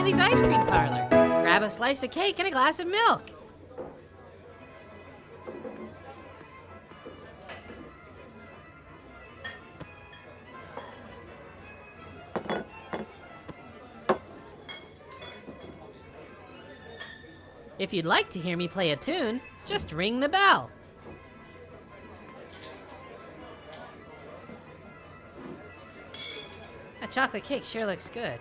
Riley's Ice Cream Parlor. Grab a slice of cake and a glass of milk. If you'd like to hear me play a tune, just ring the bell. A chocolate cake sure looks good.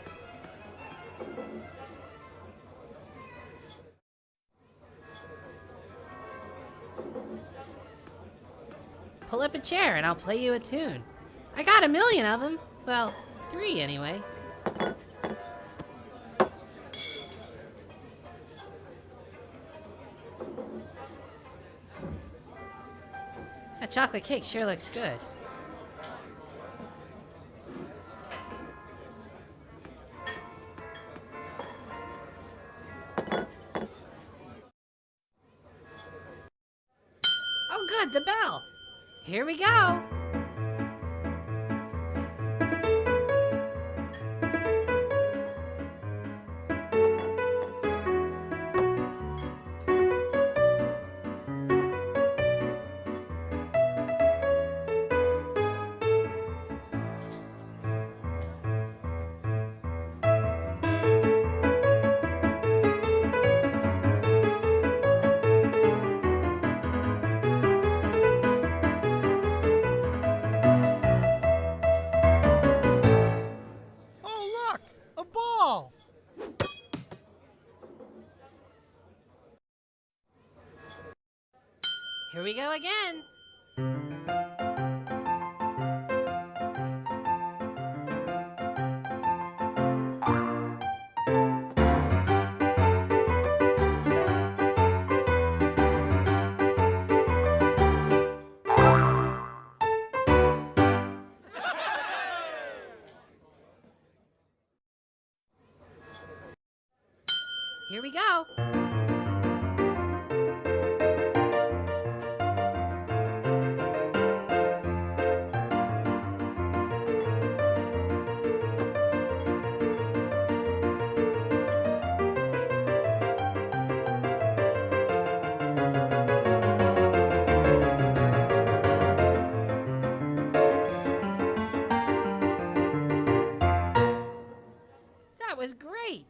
Pull up a chair and I'll play you a tune. I got 1,000,000 of them. Well, 3 anyway. A chocolate cake sure looks good. Oh good, the bell. Here we go. Here we go again. Here we go. That was great.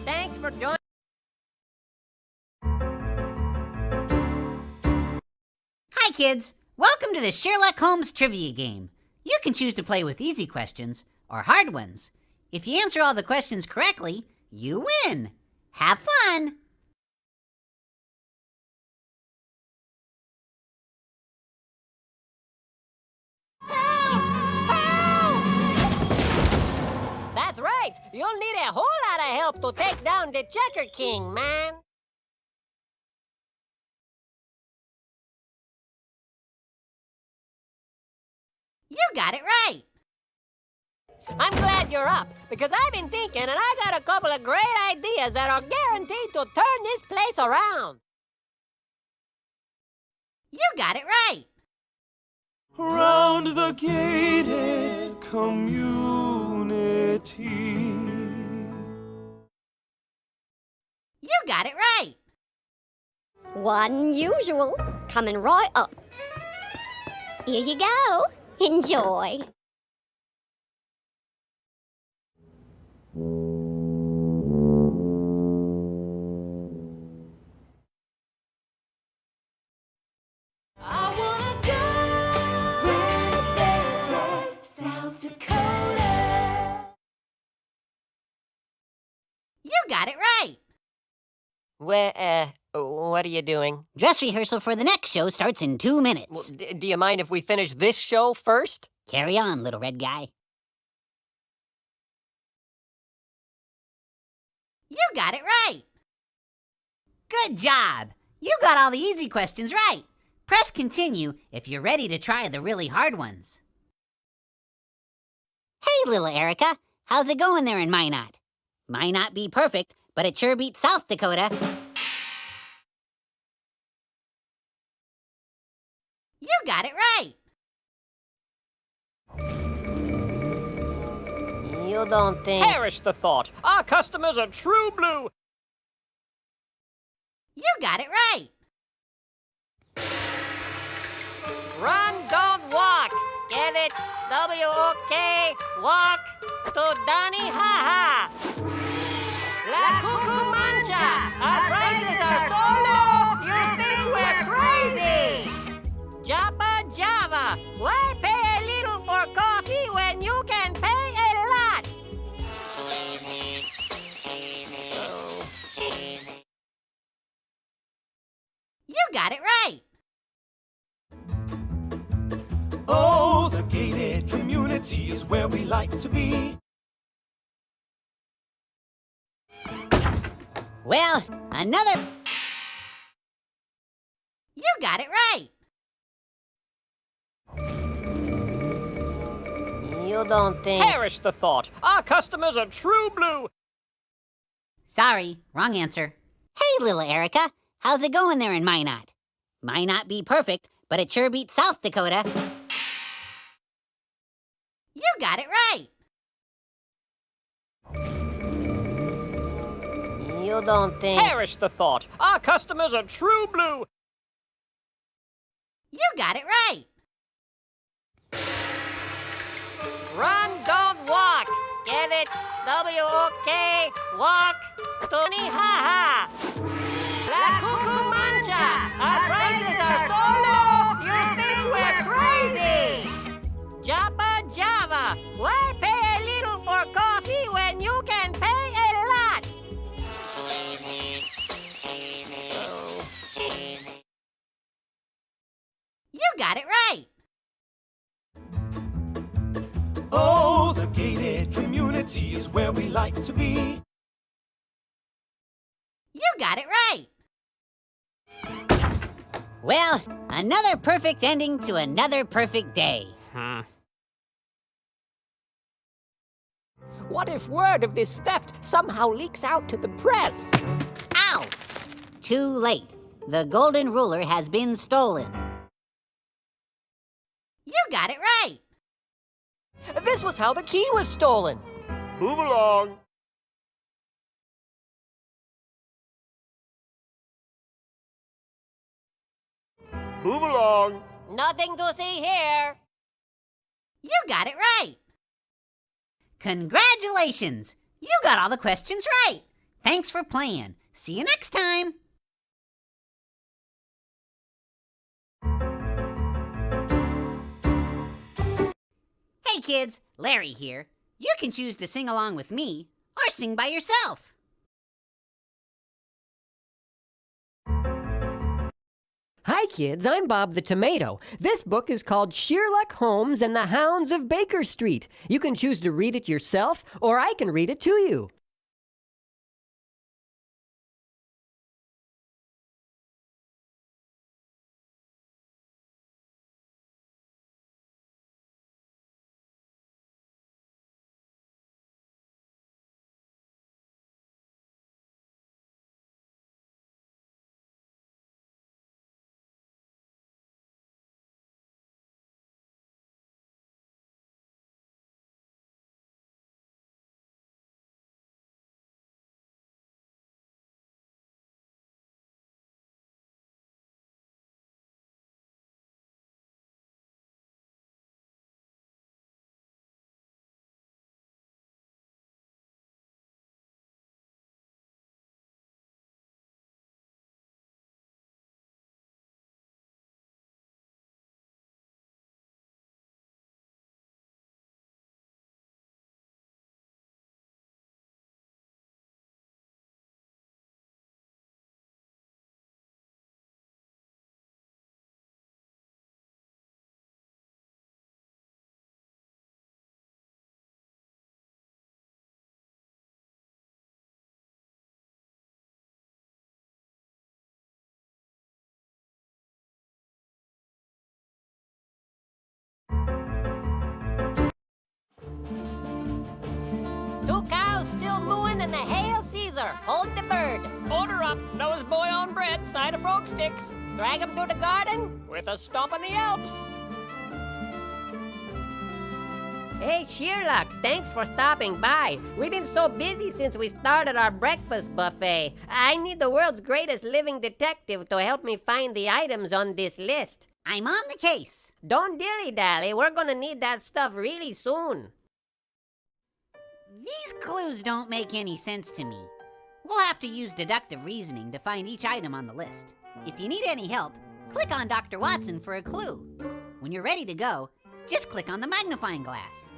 Thanks for doing. Hi, kids. Welcome to the Sheerluck Holmes trivia game. You can choose to play with easy questions or hard ones. If you answer all the questions correctly, you win. Have fun. That's That's right. You'll need a whole lot of help to take down the Checker King, man. You got it right. I'm glad you're up, because I've been thinking and I got a couple of great ideas that are guaranteed to turn this place around. You got it right. Round the gated community. You got it right. One usual. Coming right up. Here you go. Enjoy. I wanna go where there's South Dakota. You got it right. What are you doing? Dress rehearsal for the next show starts in 2 minutes. Do you mind if we finish this show first? Carry on, little red guy. You got it right. Good job. You got all the easy questions right. Press continue if you're ready to try the really hard ones. Hey, little Erica. How's it going there in Minot? Might not be perfect, but it sure beats South Dakota. You got it right. You don't think... Perish the thought. Our customers are true blue. You got it right. Run, don't walk. Get it? W-O-K, walk to Donny Ha-Ha. La Cucumancha. Our prices are so low, you think we're crazy. Jabba Java. Why pay a little for coffee when you can pay a lot? You got it right. Oh, the gated community is where we like to be. Well, another... You got it right. You don't think... Perish the thought. Our customers are true blue. Sorry, wrong answer. Hey, little Erica. How's it going there in Minot? Might not be perfect, but it sure beats South Dakota. You got it right. You don't think... Perish the thought. Our customers are true blue. You got it right. Run, don't walk. Get it? W-O-K, walk to Donny Ha-Ha. La Cucumancha. Our prices are so low, you think we're crazy. Jabba Java. Why pay a little for coffee when you can pay a lot? You got it right. Oh, the gated community is where we like to be. You got it right. Well, another perfect ending to another perfect day. What if word of this theft somehow leaks out to the press? Ow! Too late. The golden ruler has been stolen. You got it right. This was how the key was stolen. Move along. Move along. Nothing to see here. You got it right. Congratulations! You got all the questions right. Thanks for playing. See you next time. Hey kids, Larry here. You can choose to sing along with me or sing by yourself. Hi, kids. I'm Bob the Tomato. This book is called Sheerluck, Holmes, and the Hounds of Baker Street. You can choose to read it yourself, or I can read it to you. Two cows still mooing and the Hail Caesar. Hold the bird. Order up. Nose boy on bread, side of frog sticks. Drag him to the garden. With a stop in the Alps. Hey, Sheerluck, thanks for stopping by. We've been so busy since we started our breakfast buffet. I need the world's greatest living detective to help me find the items on this list. I'm on the case. Don't dilly-dally. We're gonna need that stuff really soon. These clues don't make any sense to me. We'll have to use deductive reasoning to find each item on the list. If you need any help, click on Dr. Watson for a clue. When you're ready to go, just click on the magnifying glass.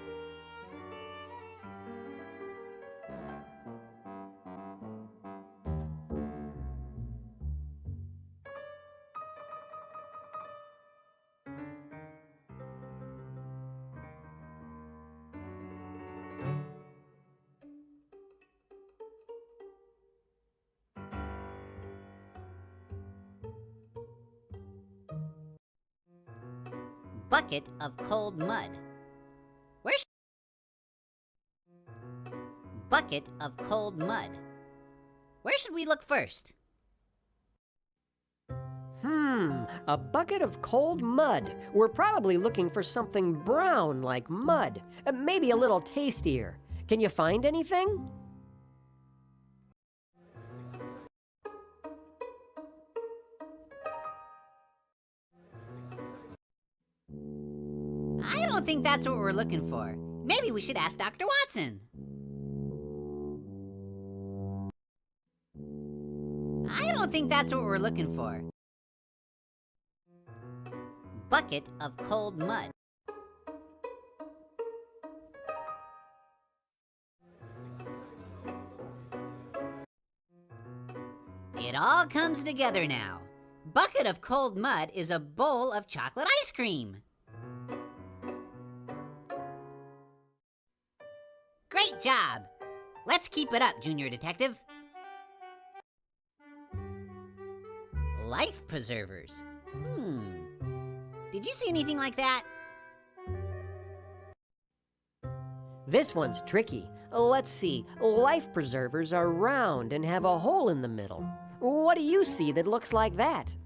Bucket of cold mud. Where's bucket of cold mud? Where should we look first? A bucket of cold mud. We're probably looking for something brown like mud. Maybe a little tastier. Can you find anything? I don't think that's what we're looking for. Maybe we should ask Dr. Watson. I don't think that's what we're looking for. Bucket of cold mud. It all comes together now. Bucket of cold mud is a bowl of chocolate ice cream. Great job! Let's keep it up, Junior Detective. Life preservers. Did you see anything like that? This one's tricky. Let's see. Life preservers are round and have a hole in the middle. What do you see that looks like that?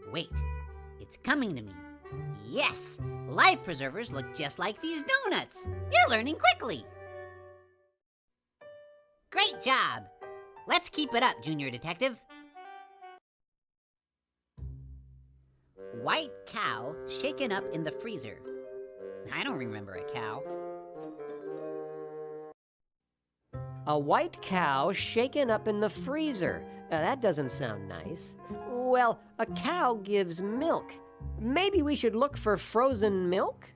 Wait, it's coming to me. Yes, life preservers look just like these donuts. You're learning quickly. Great job! Let's keep it up, Junior Detective. White cow shaken up in the freezer. I don't remember a cow. A white cow shaken up in the freezer. That doesn't sound nice. Well, a cow gives milk. Maybe we should look for frozen milk?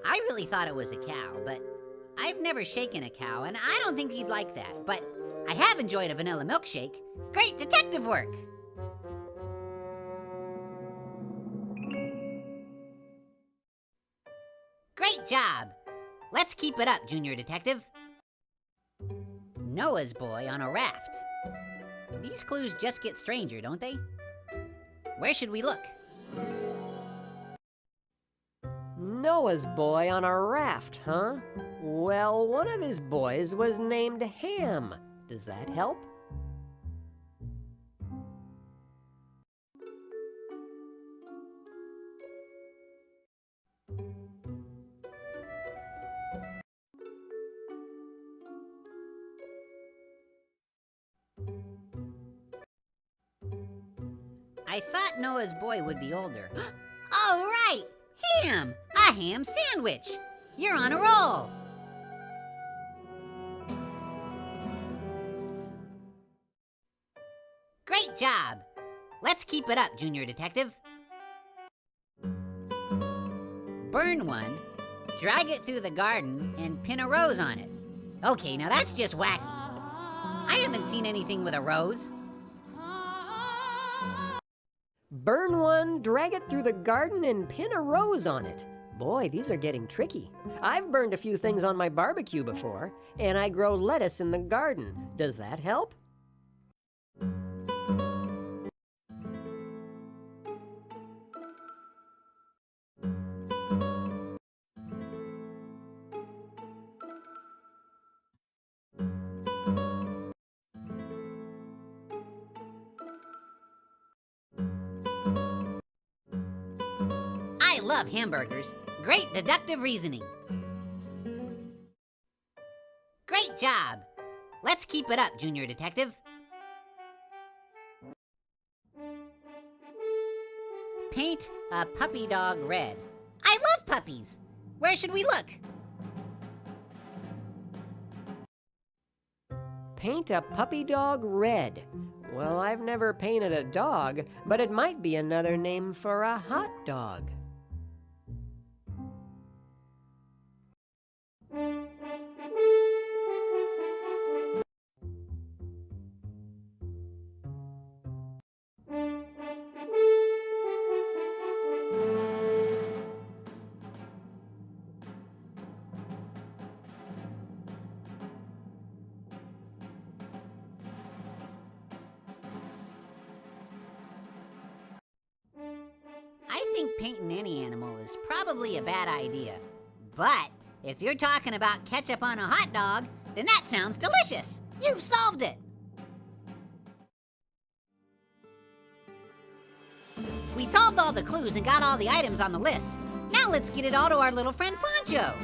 I really thought it was a cow, but I've never shaken a cow, and I don't think you'd like that. But I have enjoyed a vanilla milkshake. Great detective work! Great job! Let's keep it up, Junior Detective. Noah's boy on a raft. These clues just get stranger, don't they? Where should we look? Noah's boy on a raft, huh? Well, one of his boys was named Ham. Does that help? I thought Noah's boy would be older. All right! Ham! A ham sandwich! You're on a roll! Great job! Let's keep it up, Junior Detective. Burn one, drag it through the garden, and pin a rose on it. Okay, now that's just wacky. I haven't seen anything with a rose. Burn one, drag it through the garden, and pin a rose on it. Boy, these are getting tricky. I've burned a few things on my barbecue before, and I grow lettuce in the garden. Does that help? I love hamburgers. Great deductive reasoning. Great job. Let's keep it up, Junior Detective. Paint a puppy dog red. I love puppies. Where should we look? Paint a puppy dog red. Well, I've never painted a dog, but it might be another name for a hot dog. I think painting any animal is probably a bad idea. But if you're talking about ketchup on a hot dog, then that sounds delicious. You've solved it. We solved all the clues and got all the items on the list. Now let's get it all to our little friend Poncho.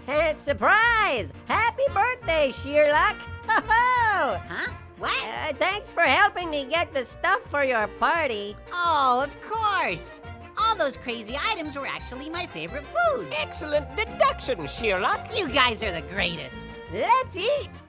Hey, surprise! Happy birthday, Sheerluck! Ho-ho! Huh? What? Thanks for helping me get the stuff for your party. Oh, of course. All those crazy items were actually my favorite foods. Excellent deduction, Sheerluck. You guys are the greatest. Let's eat!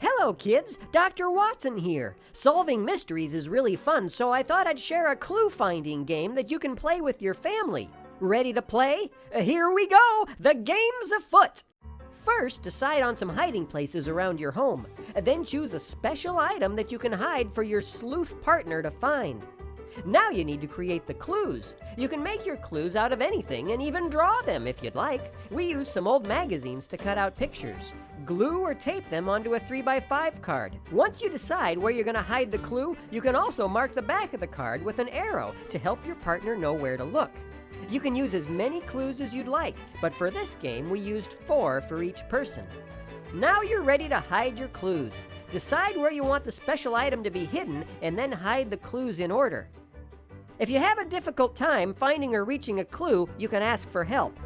Hello, kids. Dr. Watson here. Solving mysteries is really fun, so I thought I'd share a clue-finding game that you can play with your family. Ready to play? Here we go! The game's afoot! First, decide on some hiding places around your home. Then choose a special item that you can hide for your sleuth partner to find. Now you need to create the clues. You can make your clues out of anything and even draw them if you'd like. We use some old magazines to cut out pictures. Glue or tape them onto a 3x5 card. Once you decide where you're going to hide the clue, you can also mark the back of the card with an arrow to help your partner know where to look. You can use as many clues as you'd like, but for this game we used 4 for each person. Now you're ready to hide your clues. Decide where you want the special item to be hidden and then hide the clues in order. If you have a difficult time finding or reaching a clue, you can ask for help.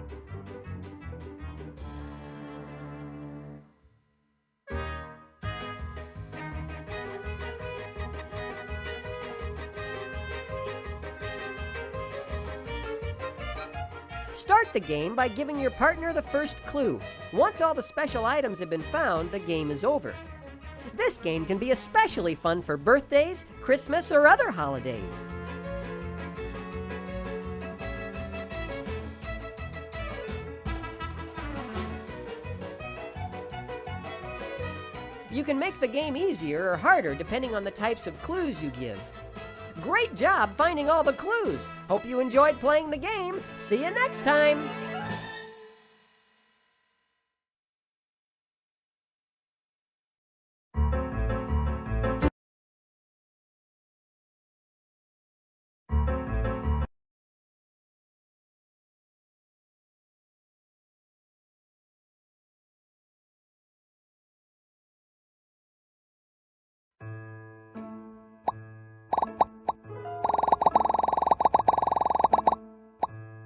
Start the game by giving your partner the first clue. Once all the special items have been found, the game is over. This game can be especially fun for birthdays, Christmas, or other holidays. You can make the game easier or harder depending on the types of clues you give. Great job finding all the clues! Hope you enjoyed playing the game. See you next time!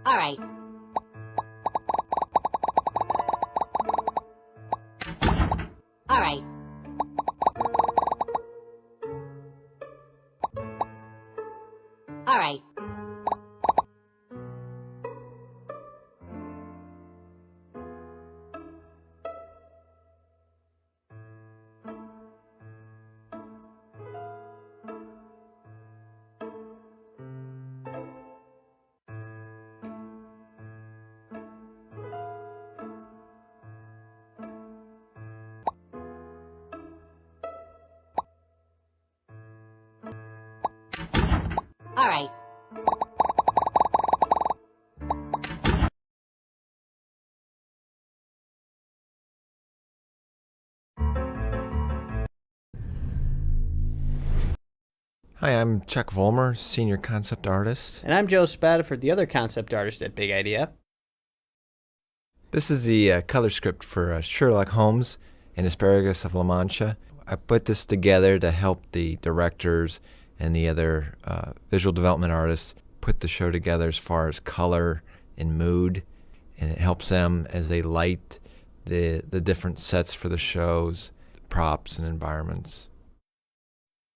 All right. All right. All right. All right. Hi, I'm Chuck Vollmer, Senior Concept Artist. And I'm Joe Spadaford, the other concept artist at Big Idea. This is the color script for Sheerluck, Holmes and Asparagus of La Mancha. I put this together to help the directors and the other visual development artists put the show together as far as color and mood, and it helps them as they light the different sets for the shows, props and environments.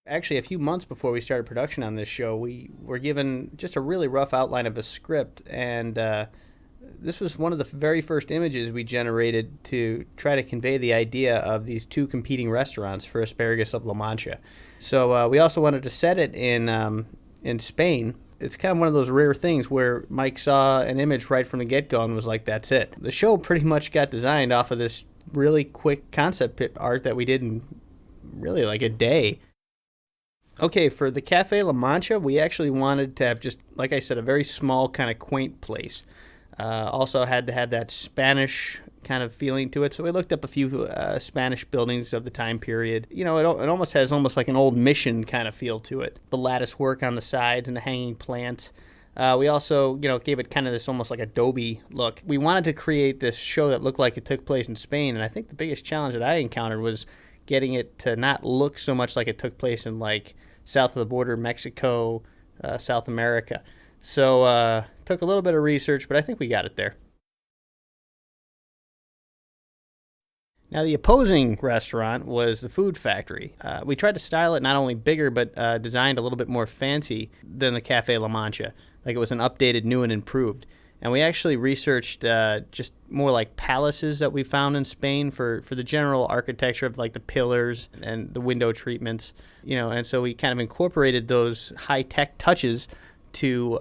Actually, a few months before we started production on this show, we were given just a really rough outline of a script, and this was one of the very first images we generated to try to convey the idea of these two competing restaurants for Asparagus of La Mancha. So we also wanted to set it in Spain. It's kind of one of those rare things where Mike saw an image right from the get-go and was like, that's it. The show pretty much got designed off of this really quick concept art that we did in really like a day. Okay, for the Cafe La Mancha, we actually wanted to have just, like I said, a very small kind of quaint place. Also had to have that Spanish kind of feeling to it, so we looked up a few Spanish buildings of the time period. You know, it almost has like an old mission kind of feel to it. The lattice work on the sides and the hanging plants. We also, gave it kind of this almost like adobe look. We wanted to create this show that looked like it took place in Spain, and I think the biggest challenge that I encountered was getting it to not look so much like it took place in like south of the border Mexico, South America. So took a little bit of research, but I think we got it there. Now, the opposing restaurant was the Food Factory. We tried to style it not only bigger, but designed a little bit more fancy than the Cafe La Mancha. Like it was an updated, new, and improved. And we actually researched just more like palaces that we found in Spain for the general architecture of like the pillars and the window treatments. And so we kind of incorporated those high-tech touches to,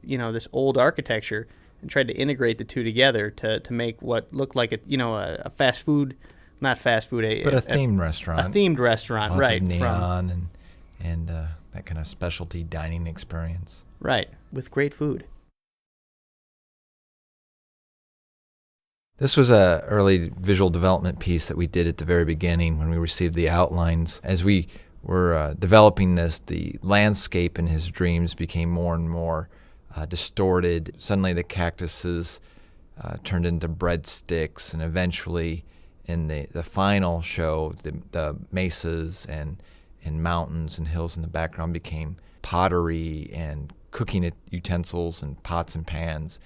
this old architecture and tried to integrate the two together to make what looked like a fast food, not fast food, but a themed restaurant. A themed restaurant, Lots right. of neon and that kind of specialty dining experience. Right, with great food. This was a early visual development piece that we did at the very beginning when we received the outlines. As we were developing this, the landscape in his dreams became more and more distorted. Suddenly the cactuses turned into breadsticks, and eventually in the final show, the mesas and mountains and hills in the background became pottery and cooking utensils and pots and pans.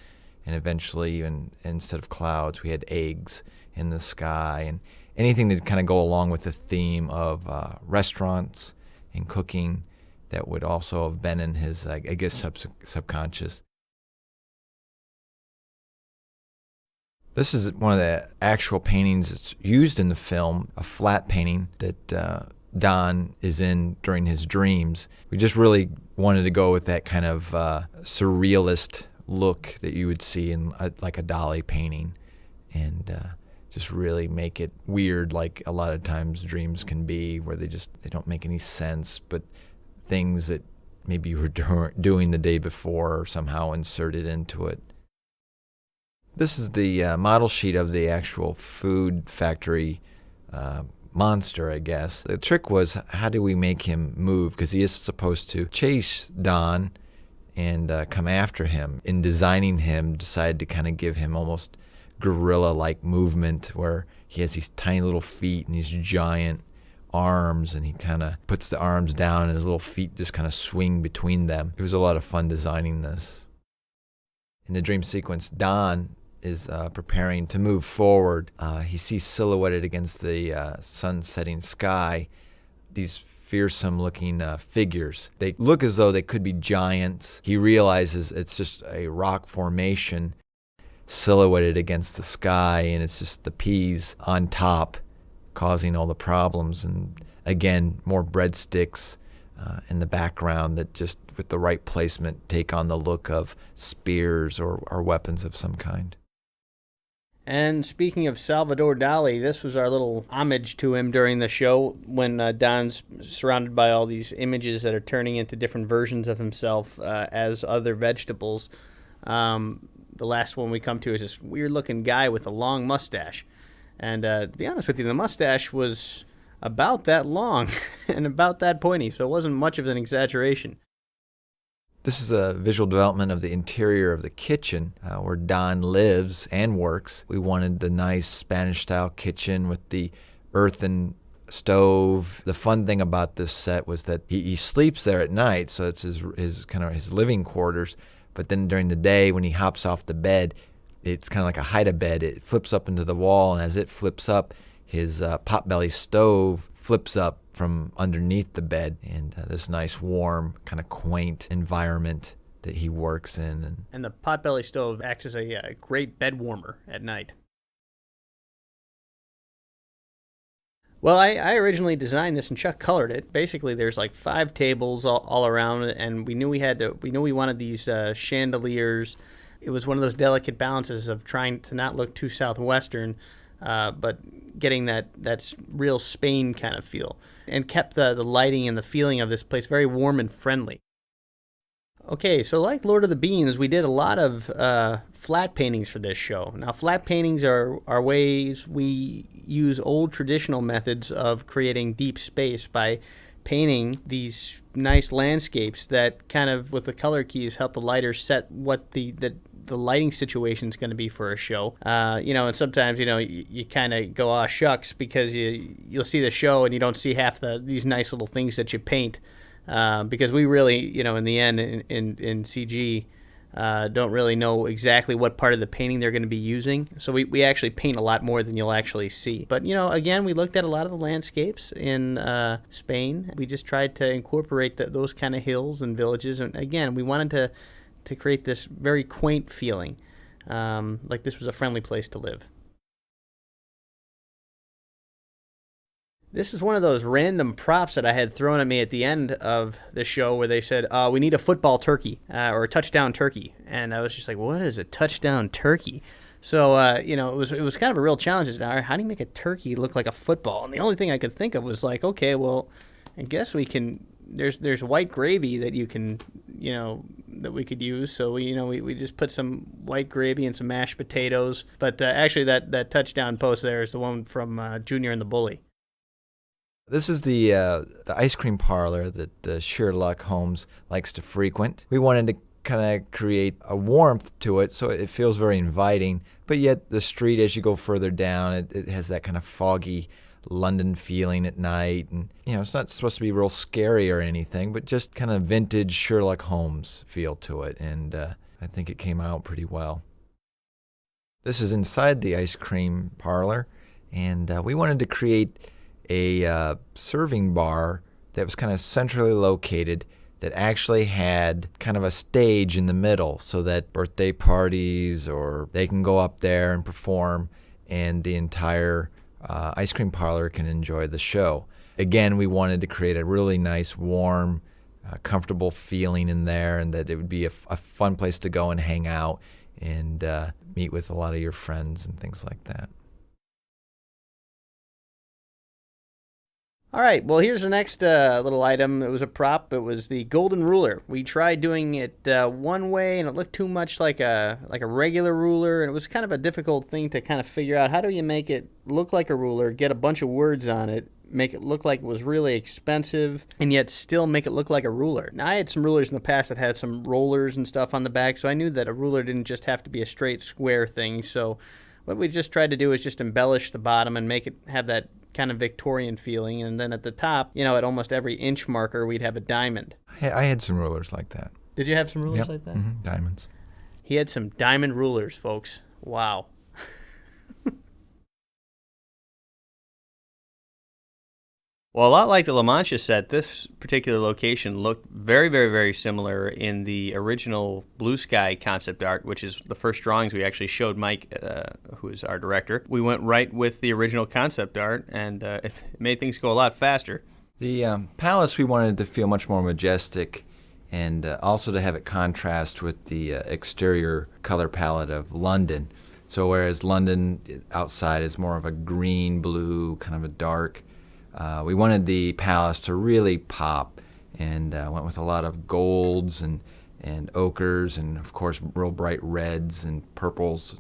And eventually, instead of clouds, we had eggs in the sky, and anything that kind of go along with the theme of restaurants and cooking that would also have been in his, I guess, subconscious. This is one of the actual paintings that's used in the film, a flat painting that Don is in during his dreams. We just really wanted to go with that kind of surrealist look that you would see in like a Dali painting, and just really make it weird, like a lot of times dreams can be, where they don't make any sense, but things that maybe you were doing the day before are somehow inserted into it. This is the model sheet of the actual food factory monster, I guess. The trick was, how do we make him move? Because he is supposed to chase Don and come after him. In designing him, decided to kind of give him almost gorilla-like movement, where he has these tiny little feet and these giant arms, and he kind of puts the arms down and his little feet just kind of swing between them. It was a lot of fun designing this. In the dream sequence, Don is preparing to move forward. He sees silhouetted against the sun-setting sky these fearsome-looking figures. They look as though they could be giants. He realizes it's just a rock formation silhouetted against the sky, and it's just the peas on top causing all the problems. And again, more breadsticks in the background that just, with the right placement, take on the look of spears or weapons of some kind. And speaking of Salvador Dali, this was our little homage to him during the show when Don's surrounded by all these images that are turning into different versions of himself as other vegetables. The last one we come to is this weird-looking guy with a long mustache. And to be honest with you, the mustache was about that long and about that pointy, so it wasn't much of an exaggeration. This is a visual development of the interior of the kitchen where Don lives and works. We wanted the nice Spanish-style kitchen with the earthen stove. The fun thing about this set was that he sleeps there at night, so it's his kind of his living quarters. But then during the day, when he hops off the bed, it's kind of like a hide-a-bed. It flips up into the wall, and as it flips up, his potbelly stove flips up from underneath the bed, and this nice, warm, kind of quaint environment that he works in. And the potbelly stove acts as a great bed warmer at night. Well, I originally designed this, and Chuck colored it. Basically, there's like 5 tables all around, and we knew we wanted these chandeliers. It was one of those delicate balances of trying to not look too southwestern, but getting that real Spain kind of feel, and kept the lighting and the feeling of this place very warm and friendly. Okay, so like Lord of the Beans, we did a lot of flat paintings for this show. Now, flat paintings are ways we use old traditional methods of creating deep space by painting these nice landscapes that kind of, with the color keys, help the lighters set what the lighting situation is going to be for a show. And sometimes, you kind of go, oh, shucks, because you'll see the show and you don't see half these nice little things that you paint. Because we really, in the end, in CG, don't really know exactly what part of the painting they're going to be using. So we actually paint a lot more than you'll actually see. But, again, we looked at a lot of the landscapes in Spain. We just tried to incorporate those kind of hills and villages. And, again, we wanted to create this very quaint feeling, like this was a friendly place to live. This was one of those random props that I had thrown at me at the end of the show where they said, we need a football turkey or a touchdown turkey. And I was just like, what is a touchdown turkey? So, it was kind of a real challenge. How do you make a turkey look like a football? And the only thing I could think of was like, okay, well, I guess we can, there's white gravy that you can, that we could use. So, we just put some white gravy and some mashed potatoes. But actually that touchdown post there is the one from Junior and the Bully. This is the ice cream parlor that Sheerluck Holmes likes to frequent. We wanted to kind of create a warmth to it so it feels very inviting, but yet the street, as you go further down, it has that kind of foggy London feeling at night. And, it's not supposed to be real scary or anything, but just kind of vintage Sherlock Holmes feel to it. And I think it came out pretty well. This is inside the ice cream parlor, and we wanted to create a serving bar that was kind of centrally located that actually had kind of a stage in the middle so that birthday parties or they can go up there and perform and the entire ice cream parlor can enjoy the show. Again, we wanted to create a really nice, warm, comfortable feeling in there, and that it would be a fun place to go and hang out and meet with a lot of your friends and things like that. All right, well, here's the next little item. It was a prop. It was the golden ruler. We tried doing it one way, and it looked too much like a regular ruler, and it was kind of a difficult thing to kind of figure out. How do you make it look like a ruler, get a bunch of words on it, make it look like it was really expensive, and yet still make it look like a ruler? Now, I had some rulers in the past that had some rollers and stuff on the back, so I knew that a ruler didn't just have to be a straight square thing. So what we just tried to do is just embellish the bottom and make it have that kind of Victorian feeling, and then at the top, at almost every inch marker, we'd have a diamond. I had some rulers like that. Did you have some rulers Yep. like that? Mm-hmm. Diamonds. He had some diamond rulers, folks. Wow. Well, a lot like the La Mancha set, this particular location looked very, very, very similar in the original Blue Sky concept art, which is the first drawings we actually showed Mike, who is our director. We went right with the original concept art, and it made things go a lot faster. The palace, we wanted to feel much more majestic, and also to have it contrast with the exterior color palette of London. So whereas London outside is more of a green, blue, kind of a dark, we wanted the palace to really pop, and went with a lot of golds and ochres, and of course real bright reds and purples.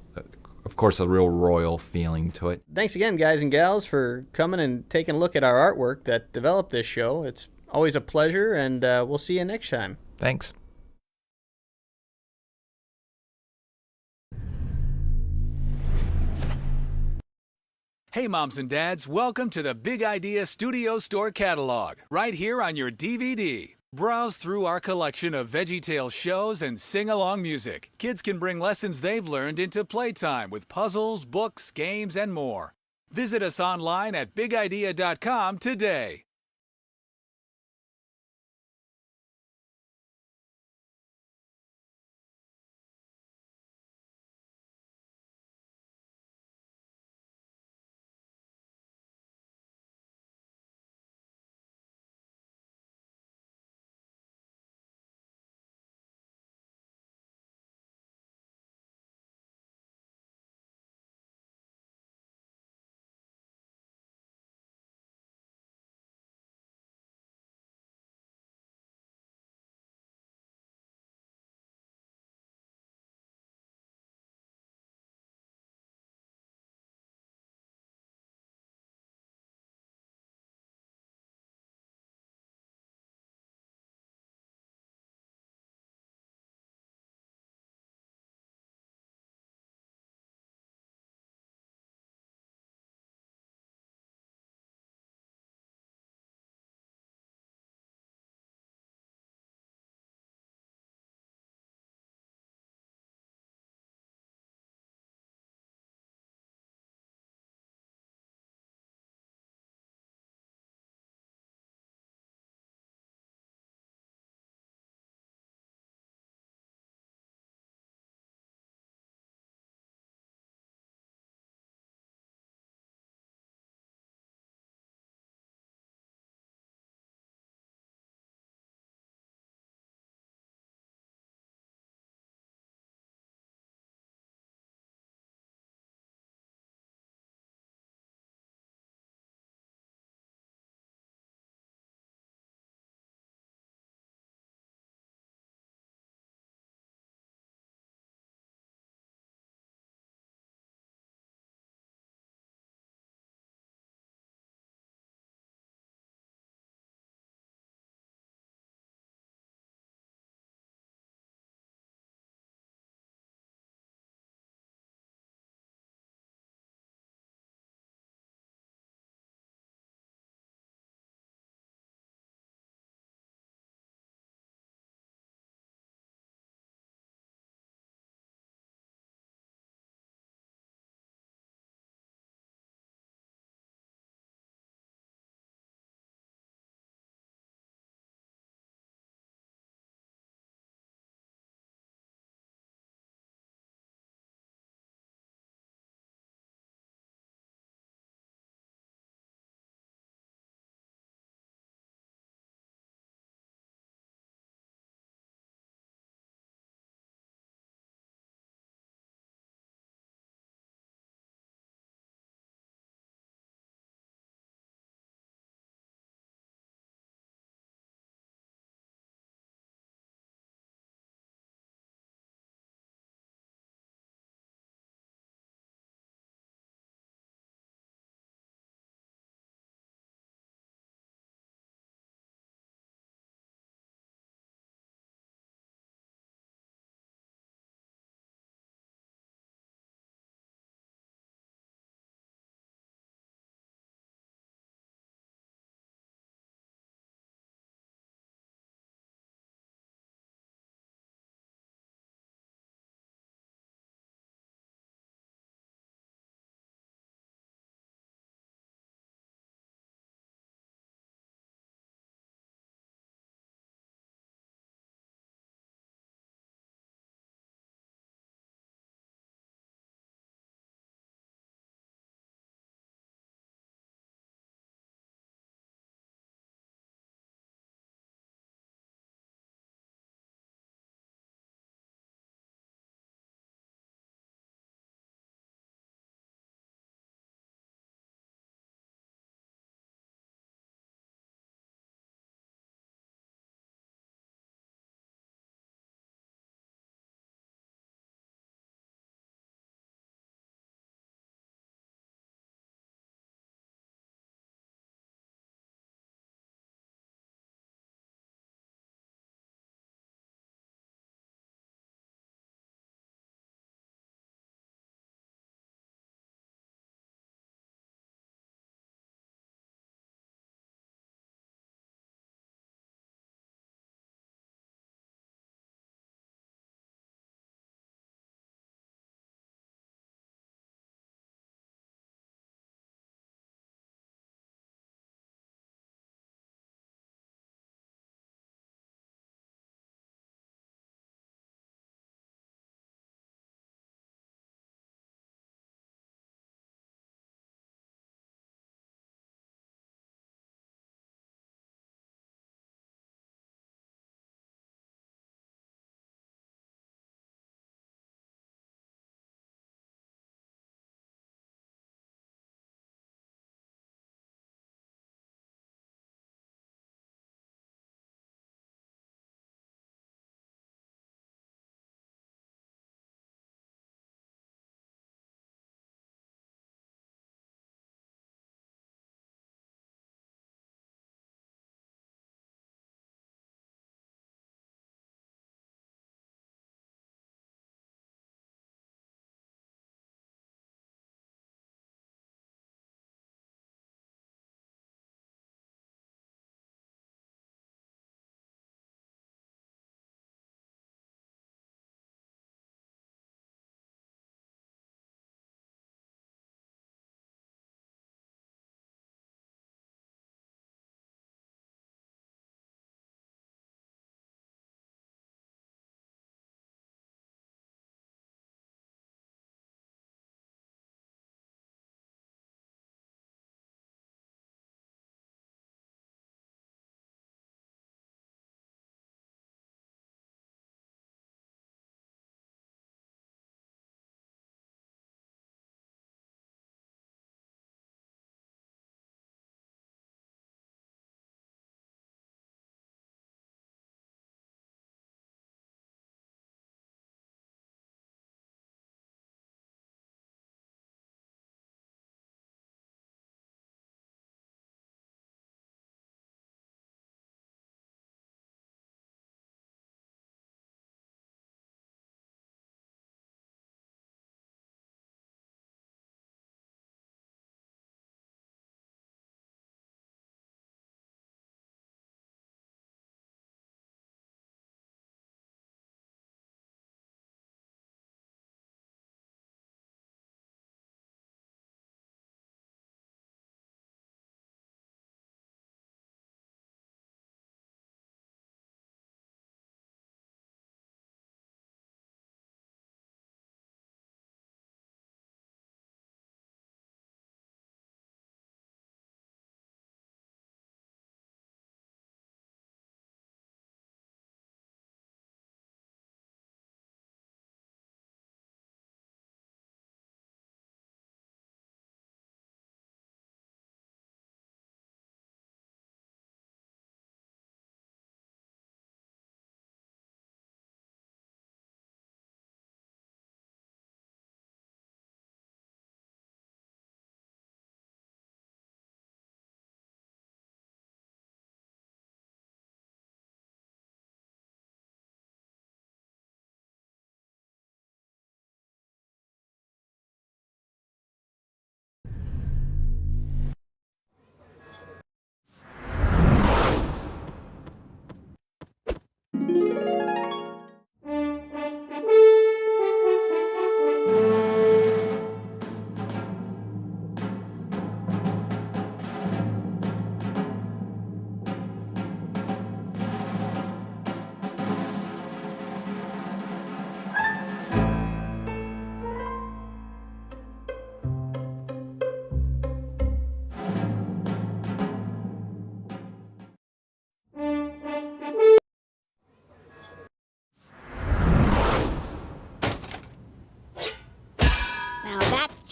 Of course, a real royal feeling to it. Thanks again, guys and gals, for coming and taking a look at our artwork that developed this show. It's always a pleasure, and we'll see you next time. Thanks. Hey moms and dads, welcome to the Big Idea Studio Store catalog, right here on your DVD. Browse through our collection of VeggieTales shows and sing-along music. Kids can bring lessons they've learned into playtime with puzzles, books, games, and more. Visit us online at bigidea.com today.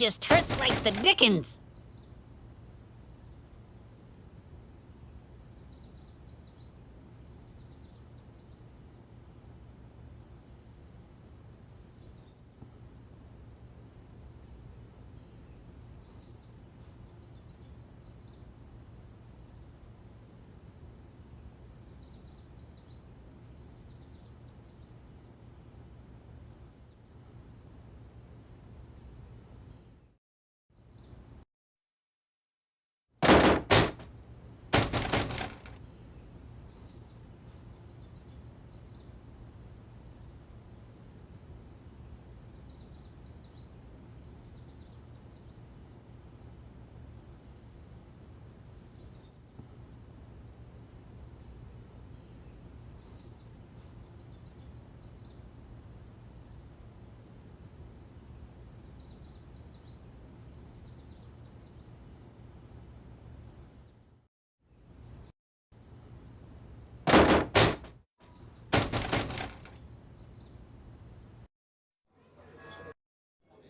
just hurts like the dickens.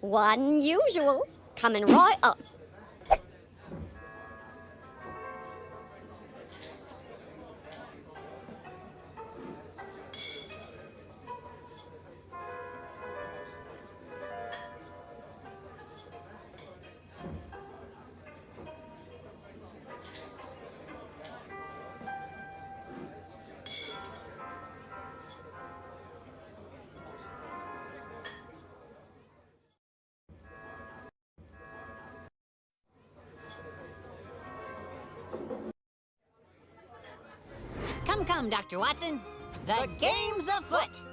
One usual, coming right up. Come, Dr. Watson. The game's afoot.